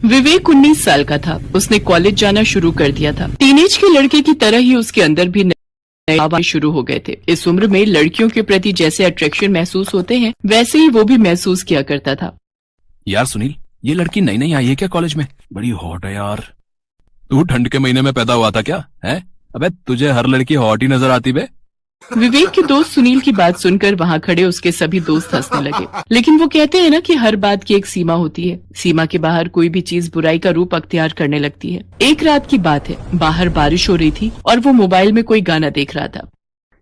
विवेक 19 साल का था। उसने कॉलेज जाना शुरू कर दिया था। टीनेज के लड़के की तरह ही उसके अंदर भी नए भाव शुरू हो गए थे। इस उम्र में लड़कियों के प्रति जैसे अट्रैक्शन महसूस होते हैं, वैसे ही वो भी महसूस किया करता था। यार सुनील, ये लड़की नई नई आई है क्या कॉलेज में? बड़ी हॉट है यार। तू ठंड के महीने में पैदा हुआ था क्या? है अबे, तुझे हर लड़की हॉट ही नजर आती बे। विवेक के दोस्त सुनील की बात सुनकर वहाँ खड़े उसके सभी दोस्त हंसने लगे। लेकिन वो कहते हैं ना कि हर बात की एक सीमा होती है। सीमा के बाहर कोई भी चीज बुराई का रूप अख्तियार करने लगती है। एक रात की बात है, बाहर बारिश हो रही थी और वो मोबाइल में कोई गाना देख रहा था।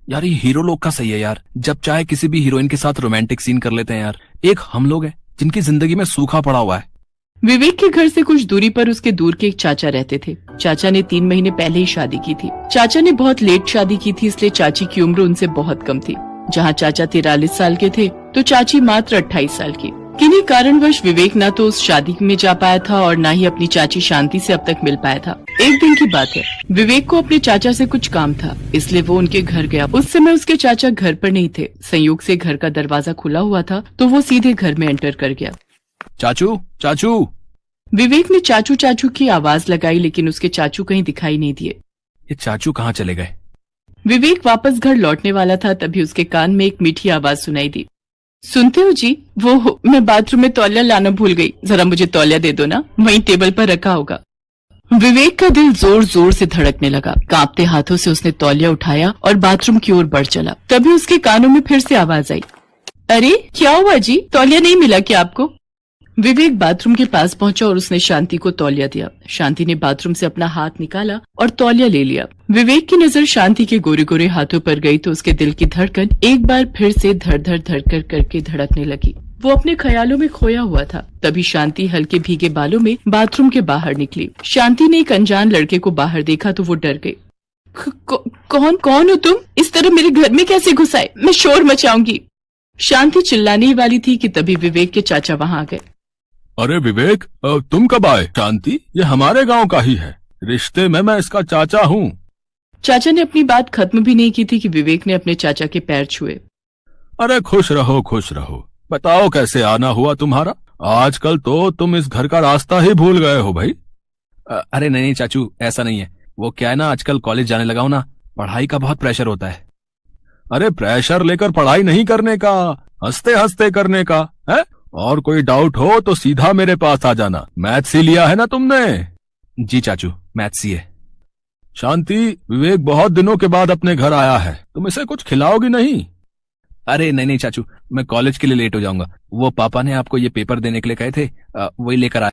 यार ये हीरो लोग का सही है यार, जब चाहे किसी भी हीरोइन के साथ रोमांटिक सीन कर लेते हैं यार। एक हम लोग हैं जिनकी जिंदगी में सूखा पड़ा हुआ है। विवेक के घर से कुछ दूरी पर उसके दूर के एक चाचा रहते थे। चाचा ने 3 महीने पहले ही शादी की थी। चाचा ने बहुत लेट शादी की थी, इसलिए चाची की उम्र उनसे बहुत कम थी। जहाँ चाचा 43 साल के थे तो चाची मात्र 28 साल की। किन्हीं कारणवश विवेक न तो उस शादी में जा पाया था और न ही अपनी चाची शांति से अब तक मिल पाया था। एक दिन की बात है, विवेक को अपने चाचा से कुछ काम था, इसलिए वो उनके घर गया। उस समय उसके चाचा घर पर नहीं थे। संयोग से घर का दरवाजा खुला हुआ था तो वो सीधे घर में एंटर कर गया। चाचू चाचू। विवेक ने चाचू चाचू की आवाज लगाई, लेकिन उसके चाचू कहीं दिखाई नहीं दिए। ये चाचू कहाँ चले गए? विवेक वापस घर लौटने वाला था, तभी उसके कान में एक मीठी आवाज सुनाई दी। सुनते हो जी? वो मैं बाथरूम में तौलिया लाना भूल गई, जरा मुझे तौलिया दे दो ना, वहीं टेबल पर रखा होगा। विवेक का दिल जोर जोर से धड़कने लगा। कांपते हाथों से उसने तौलिया उठाया और बाथरूम की ओर बढ़ चला। तभी उसके कानों में फिर से आवाज आई, अरे क्या हुआ जी, तौलिया नहीं मिला क्या आपको? विवेक बाथरूम के पास पहुंचा और उसने शांति को तौलिया दिया। शांति ने बाथरूम से अपना हाथ निकाला और तौलिया ले लिया। विवेक की नजर शांति के गोरे गोरे हाथों पर गई तो उसके दिल की धड़कन एक बार फिर से धड़ धड़ धड़ कर करके धड़कने लगी। वो अपने ख्यालों में खोया हुआ था। तभी शांति हल्के भीगे बालों में बाथरूम के बाहर निकली। शांति ने एक अनजान लड़के को बाहर देखा तो वो डर गई। कौन हो तुम? इस तरह मेरे घर में कैसे घुस आए? मैं शोर मचाऊंगी। शांति चिल्लाने ही वाली थी कि तभी विवेक के चाचा वहाँ आ गए। अरे विवेक, तुम कब आए? शांति, ये हमारे गांव का ही है, रिश्ते में मैं इसका चाचा हूँ। चाचा ने अपनी बात खत्म भी नहीं की थी कि विवेक ने अपने चाचा के पैर छुए। अरे खुश रहो खुश रहो। बताओ कैसे आना हुआ तुम्हारा? आजकल तो तुम इस घर का रास्ता ही भूल गए हो भाई। अरे नहीं चाचू, ऐसा नहीं है। वो क्या है ना, आजकल कॉलेज जाने लगा हूं ना, पढ़ाई का बहुत प्रेशर होता है। अरे प्रेशर लेकर पढ़ाई नहीं करने का, हंसते हंसते करने का है। और कोई डाउट हो तो सीधा मेरे पास आ जाना। मैथ्स ही लिया है ना तुमने? जी चाचू, मैथ्स ही है। शांति, विवेक बहुत दिनों के बाद अपने घर आया है, तुम इसे कुछ खिलाओगी नहीं? अरे नहीं चाचू, मैं कॉलेज के लिए लेट हो जाऊंगा। वो पापा ने आपको ये पेपर देने के लिए कहे थे, वही लेकर आया।